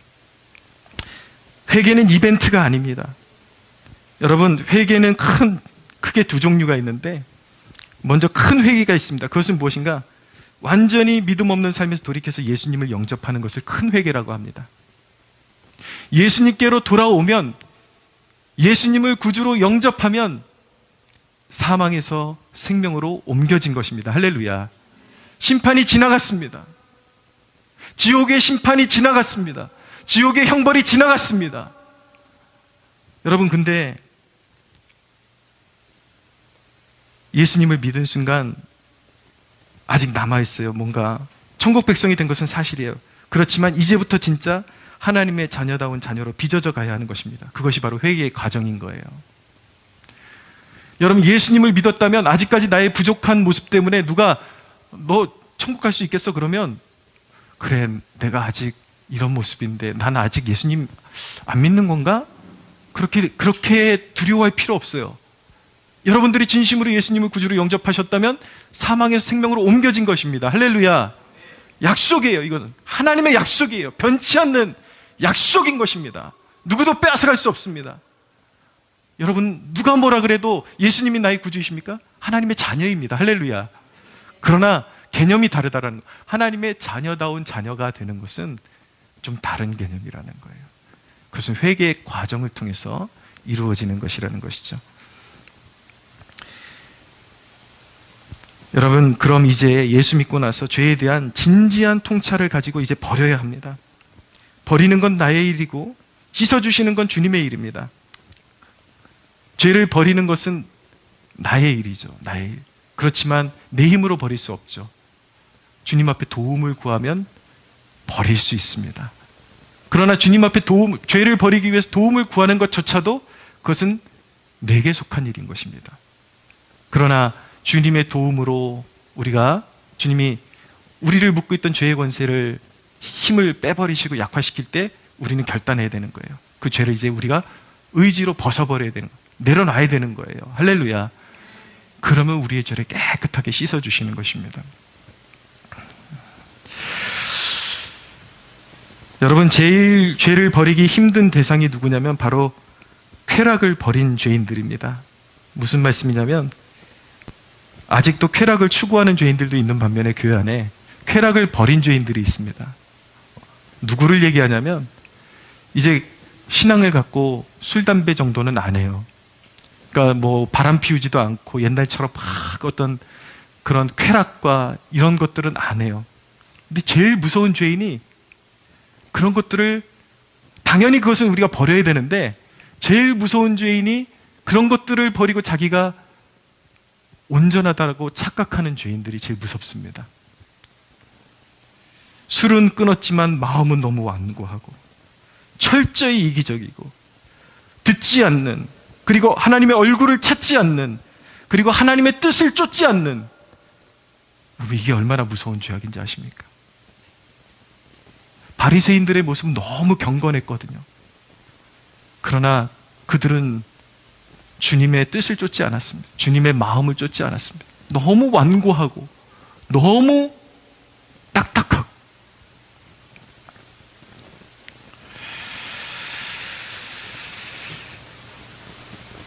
회개는 이벤트가 아닙니다. 여러분, 회개는 크게 두 종류가 있는데, 먼저 큰 회개가 있습니다. 그것은 무엇인가? 완전히 믿음 없는 삶에서 돌이켜서 예수님을 영접하는 것을 큰 회개라고 합니다. 예수님께로 돌아오면 예수님을 구주로 영접하면 사망에서 생명으로 옮겨진 것입니다. 할렐루야. 심판이 지나갔습니다. 지옥의 심판이 지나갔습니다. 지옥의 형벌이 지나갔습니다. 여러분, 근데 예수님을 믿은 순간 아직 남아있어요. 뭔가 천국 백성이 된 것은 사실이에요. 그렇지만 이제부터 진짜 하나님의 자녀다운 자녀로 빚어져 가야 하는 것입니다. 그것이 바로 회개의 과정인 거예요. 여러분, 예수님을 믿었다면 아직까지 나의 부족한 모습 때문에 누가 너 천국 갈 수 있겠어? 그러면 그래, 내가 아직 이런 모습인데 난 아직 예수님 안 믿는 건가? 그렇게 두려워할 필요 없어요. 여러분들이 진심으로 예수님을 구주로 영접하셨다면 사망에서 생명으로 옮겨진 것입니다. 할렐루야. 약속이에요. 이건 하나님의 약속이에요. 변치 않는 약속인 것입니다. 누구도 빼앗아갈 수 없습니다. 여러분, 누가 뭐라 그래도 예수님이 나의 구주이십니까? 하나님의 자녀입니다. 할렐루야. 그러나 개념이 다르다라는, 하나님의 자녀다운 자녀가 되는 것은 좀 다른 개념이라는 거예요. 그것은 회개의 과정을 통해서 이루어지는 것이라는 것이죠. 여러분, 그럼 이제 예수 믿고 나서 죄에 대한 진지한 통찰을 가지고 이제 버려야 합니다. 버리는 건 나의 일이고 씻어주시는 건 주님의 일입니다. 죄를 버리는 것은 나의 일이죠. 나의 일. 그렇지만 내 힘으로 버릴 수 없죠. 주님 앞에 도움을 구하면 버릴 수 있습니다. 그러나 주님 앞에 죄를 버리기 위해서 도움을 구하는 것조차도 그것은 내게 속한 일인 것입니다. 그러나 주님의 도움으로 주님이 우리를 묶고 있던 죄의 권세를, 힘을 빼버리시고 약화시킬 때 우리는 결단해야 되는 거예요. 그 죄를 이제 우리가 의지로 벗어버려야 되는 거예요. 내려놔야 되는 거예요. 할렐루야. 그러면 우리의 죄를 깨끗하게 씻어주시는 것입니다. 여러분, 제일 죄를 버리기 힘든 대상이 누구냐면 바로 쾌락을 버린 죄인들입니다. 무슨 말씀이냐면 아직도 쾌락을 추구하는 죄인들도 있는 반면에 교회 안에 쾌락을 버린 죄인들이 있습니다. 누구를 얘기하냐면 이제 신앙을 갖고 술, 담배 정도는 안 해요. 그러니까 뭐 바람 피우지도 않고 옛날처럼 막 어떤 그런 쾌락과 이런 것들은 안 해요. 근데 제일 무서운 죄인이 그런 것들을, 당연히 그것은 우리가 버려야 되는데 제일 무서운 죄인이 그런 것들을 버리고 자기가 온전하다고 착각하는 죄인들이 제일 무섭습니다. 술은 끊었지만 마음은 너무 완고하고 철저히 이기적이고 듣지 않는, 그리고 하나님의 얼굴을 찾지 않는, 그리고 하나님의 뜻을 쫓지 않는, 이게 얼마나 무서운 죄악인지 아십니까? 바리새인들의 모습은 너무 경건했거든요. 그러나 그들은 주님의 뜻을 쫓지 않았습니다. 주님의 마음을 쫓지 않았습니다. 너무 완고하고 너무 딱딱하고.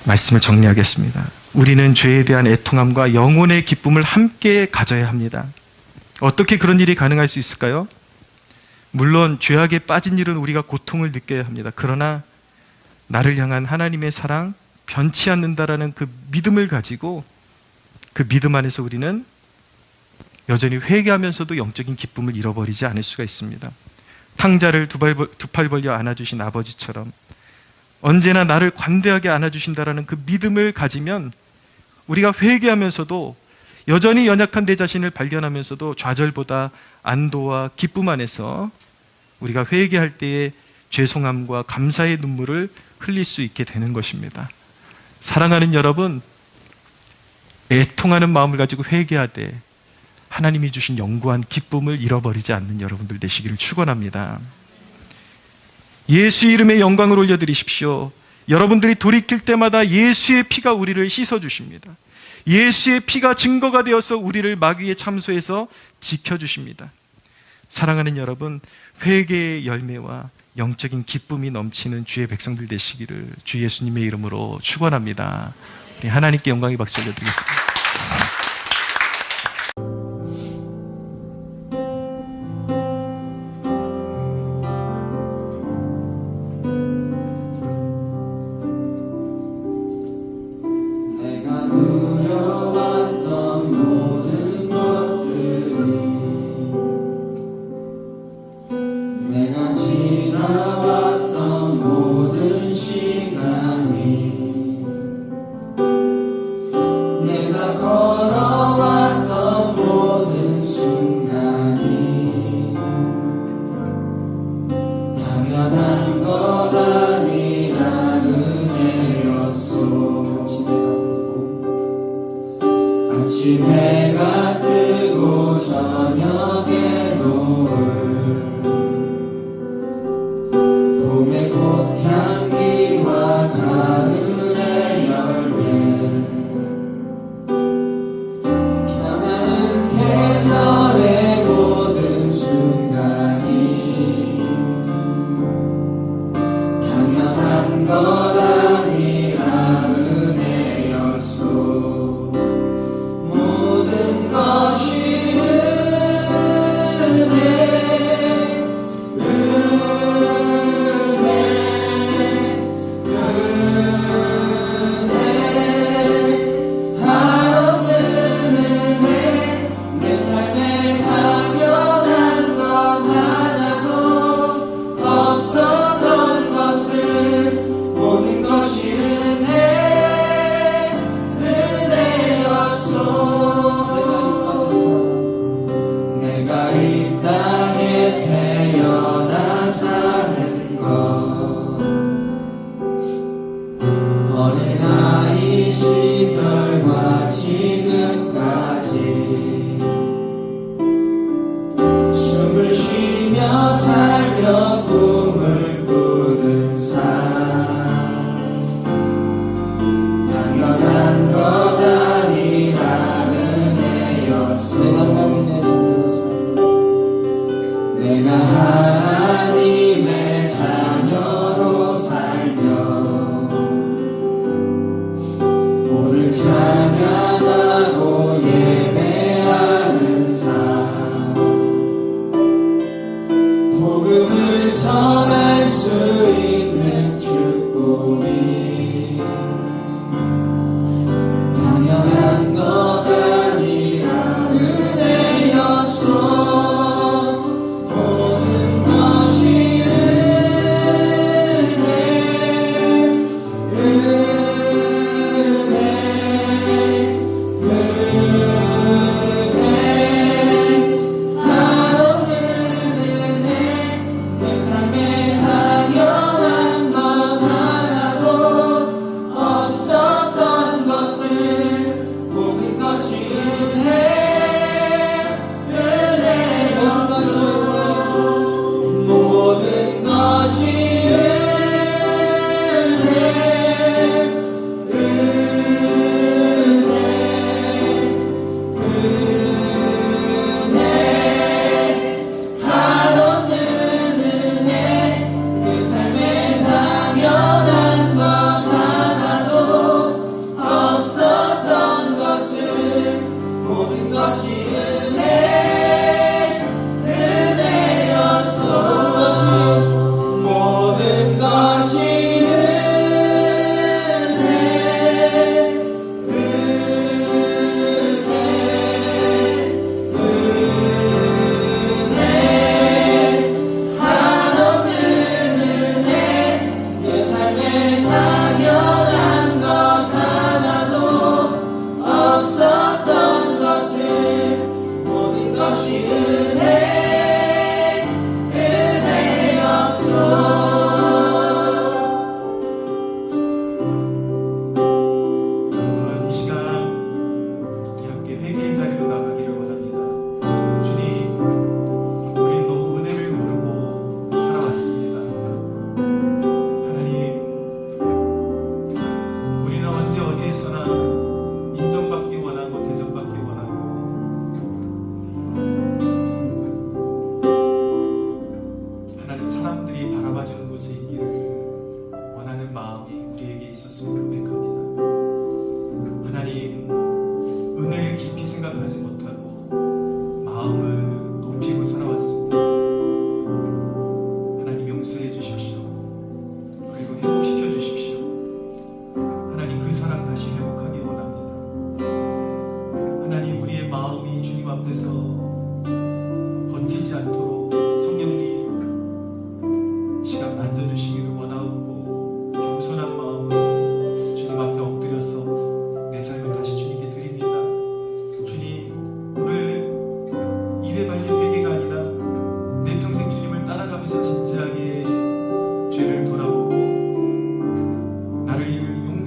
말씀을 정리하겠습니다. 우리는 죄에 대한 애통함과 영혼의 기쁨을 함께 가져야 합니다. 어떻게 그런 일이 가능할 수 있을까요? 물론 죄악에 빠진 일은 우리가 고통을 느껴야 합니다. 그러나 나를 향한 하나님의 사랑, 변치 않는다라는 그 믿음을 가지고 그 믿음 안에서 우리는 여전히 회개하면서도 영적인 기쁨을 잃어버리지 않을 수가 있습니다. 탕자를 두 팔 벌려 안아주신 아버지처럼 언제나 나를 관대하게 안아주신다라는 그 믿음을 가지면 우리가 회개하면서도 여전히 연약한 내 자신을 발견하면서도 좌절보다 안도와 기쁨 안에서 우리가 회개할 때에 죄송함과 감사의 눈물을 흘릴 수 있게 되는 것입니다. 사랑하는 여러분, 애통하는 마음을 가지고 회개하되 하나님이 주신 영구한 기쁨을 잃어버리지 않는 여러분들 되시기를 축원합니다. 예수 이름의 영광을 올려드리십시오. 여러분들이 돌이킬 때마다 예수의 피가 우리를 씻어주십니다. 예수의 피가 증거가 되어서 우리를 마귀의 참소에서 지켜주십니다. 사랑하는 여러분, 회개의 열매와 영적인 기쁨이 넘치는 주의 백성들 되시기를 주 예수님의 이름으로 축원합니다. 하나님께 영광의 박수 올려드리겠습니다. 아침 해가 뜨고 저녁에 노을, 봄의 꽃향기와 가을의 열매, 변하는 계절의 모든 순간이 당연한 것 아니라 은혜였소. 모든 것이 어린아이 시절과 지금까지 숨을 쉬며 살며 꿈을 꾸는 삶, 당연한 것 아니라 은혜였소. 내가 하나님의 자녀로 살며 오늘 찬양하고 예배하는 삶, 복음을 전할 수 있는 축복이 당연한 것 아니라 은혜였소. 모든 것이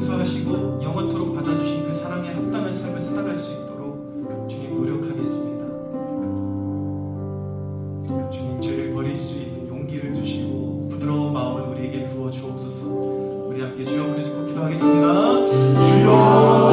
용서하시고 영원토록 받아주신 그 사랑에 합당한 삶을 살아갈 수 있도록 기도하겠습니다. 주여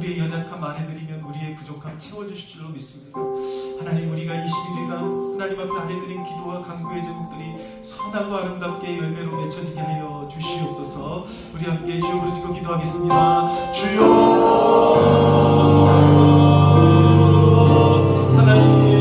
우리의 연약함 아래드리면 우리의 부족함 채워주실 줄로 믿습니다. 하나님, 우리가 21일간 하나님 앞에 아래드린 기도와 간구의 제목들이 선하고 아름답게 열매로 맺혀지게 하여 주시옵소서. 우리 함께 주여 부르짖고 기도하겠습니다. 주여 하나님,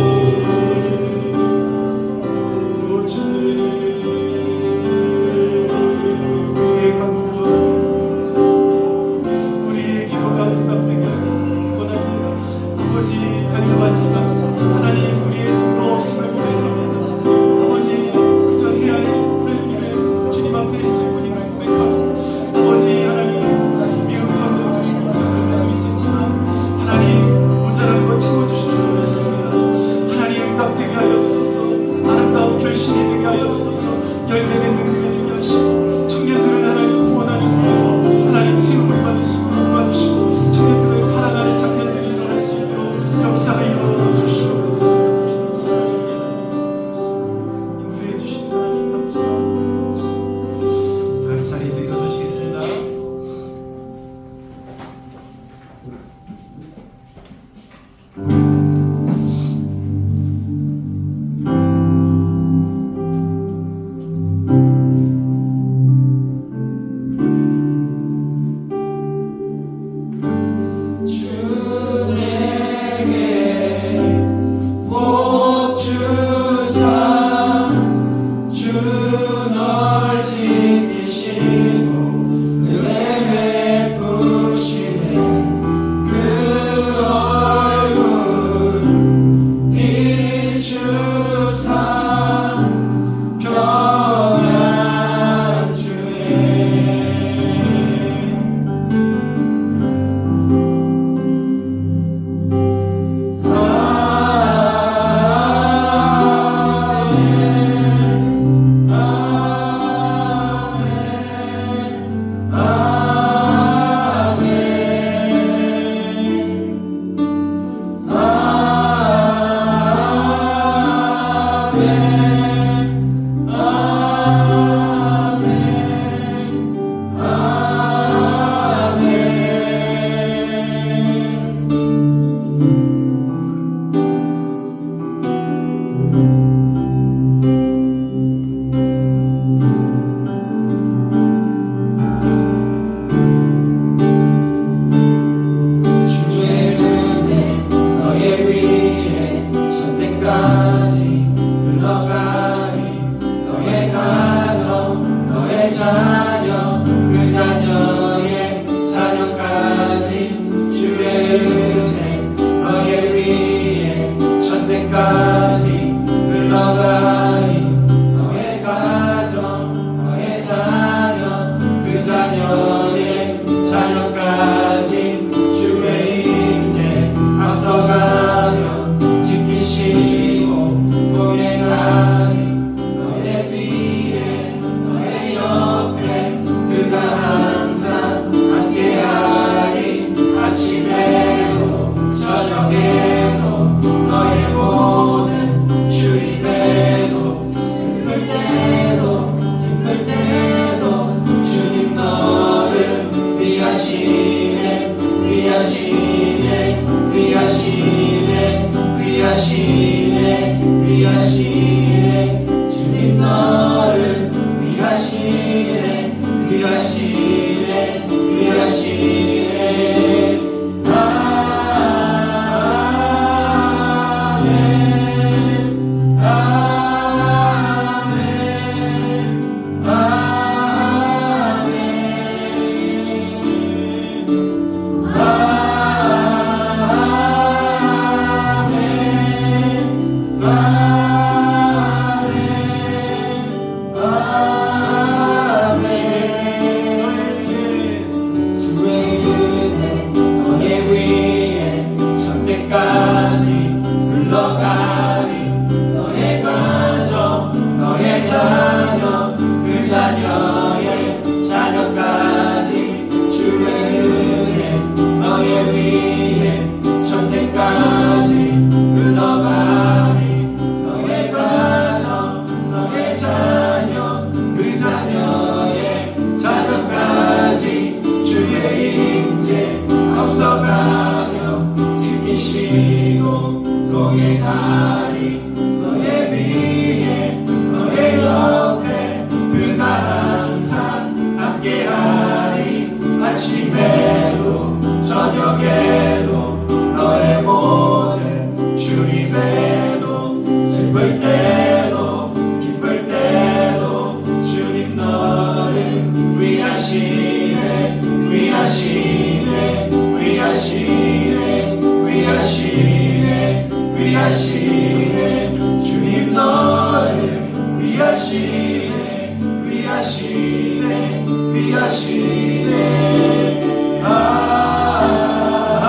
너의 위에 천대까지 흘러가 너의 자녀 그 자녀의 자녀까지 주의 은혜 너의 위에 천대까지 흘러가니 너의 가정 너의 자녀 그 자녀의 자녀까지 주의 임재 앞서가며 지키시고 동행하니 너의 뒤에 너의 옆에 그가 항상 함께하니 아침에도 저녁에도 너의 모든 주님에도 슬플 때도 기쁠 때도 주님 너를 위하시네 위하시네 위하시네 위하시네 위하시네 주님 너를 위하시네 위하시네 위하시네 아멘 아멘 주의 은혜 너의 위에 천대까지 흘러가니 너의 가정 너의 자녀 그 자녀의 자녀까지 주의 은혜 너의 위에 천대까지 흘러가니 너의 가정 너의 자녀 그 자녀의 자녀까지 주의 임재 앞서가며 지키시고 동행하니 너의 뒤에 너의 옆에 그가 항상 함께하니 아침에도 저녁에도 너의 모든 주님에도 슬플 때도 기쁠 때도 주님 너를 위하시네 위하시네 위하시네 위하시네 위하시네 주님 너를 위하시네 위하시네 위하시네 아멘 아멘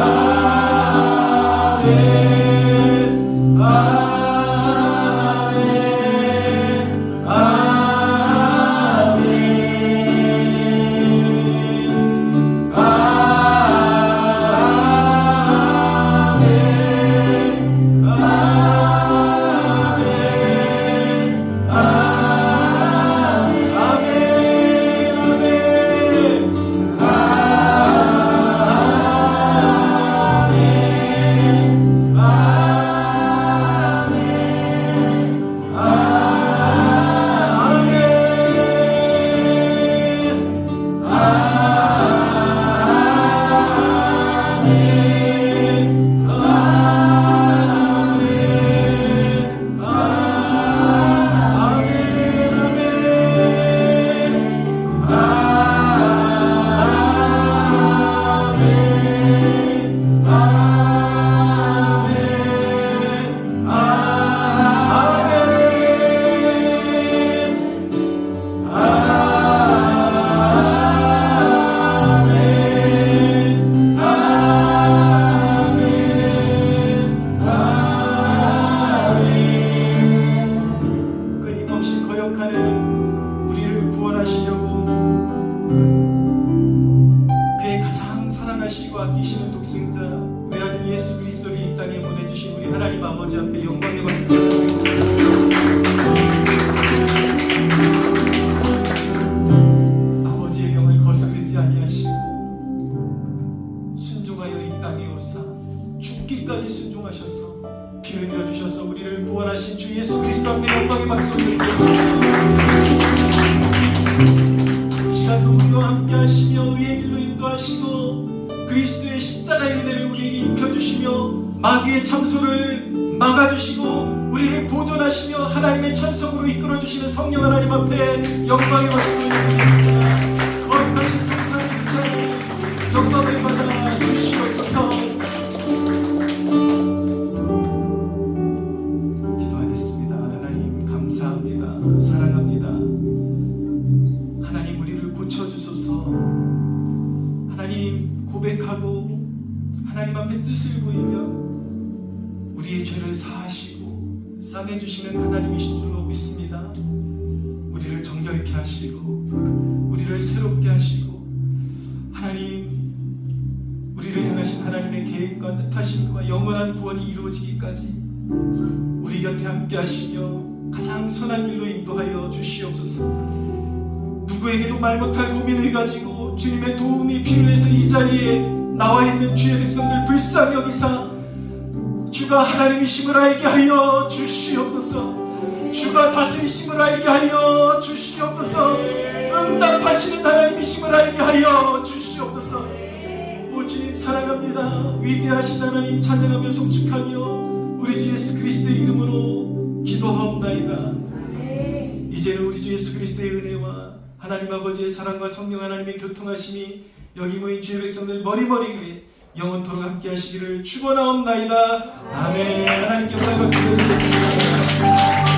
아멘 끊임없이 거역하는 우리를 구원하시려고 그의 가장 사랑하시고 아끼시는 독생자 외아들 예수 그리스도를 이 땅에 보내주신 우리 하나님 아버지 앞에 영광의 박수를 드리겠습니다. 아버지의 명을 거스르지 아니하시고 순종하여 이 땅에 오사 죽기까지 순종하셔서 피 흘려 주셔서 우리를 구원하신 주 예수 그리스도 앞에 영광의 박수를 드리겠습니다. 이 시간도 우리와 함께 하시며 의의 길로 인도하시고 그리스도의 십자가의 은혜를 우리에게 입혀주시며 마귀의 참소를 막아주시고 우리 우리를 보존하시며 하나님의 천성으로 이끌어주시는 성령 하나님 앞에 영광의 말씀을 드리겠습니다. 거룩하신 성삼위 이찬 영광을 받아 주시옵소서. 기도하겠습니다. 하나님 감사합니다. 사랑합니다. 하나님 우리를 고쳐주소서. 하나님 고백하고 하나님 앞에 뜻을 보이며 우리의 죄를 사하시고 싸매주시는 하나님이신 줄로 믿습니다. 우리를 정결케 하시고 우리를 새롭게 하시고 하나님 우리를 향하신 하나님의 계획과 뜻하심과 영원한 구원이 이루어지기까지 우리 곁에 함께 하시며 가장 선한 길로 인도하여 주시옵소서. 누구에게도 말 못할 고민을 가지고 주님의 도움이 필요해서 이 자리에 나와 있는 주의 백성들 불쌍히 여기사 주가 하나님이심을 알게 하여 주시옵소서. 주가 다스리심을 알게 하여 주시옵소서. 응답하시는 하나님이심을 알게 하여 주시옵소서. 오 주님 사랑합니다. 위대하신 하나님 찬양하며 송축하며 우리 주 예수 그리스도의 이름으로 기도하옵나이다. 이제는 우리 주 예수 그리스도의 은혜와 하나님 아버지의 사랑과 성령 하나님의 교통하심이 여기 모인 주의 백성들 머리머리에 영원토록 함께 하시기를 축원하옵나이다. 아멘. 하나님께 영광 박수 드리겠습니다.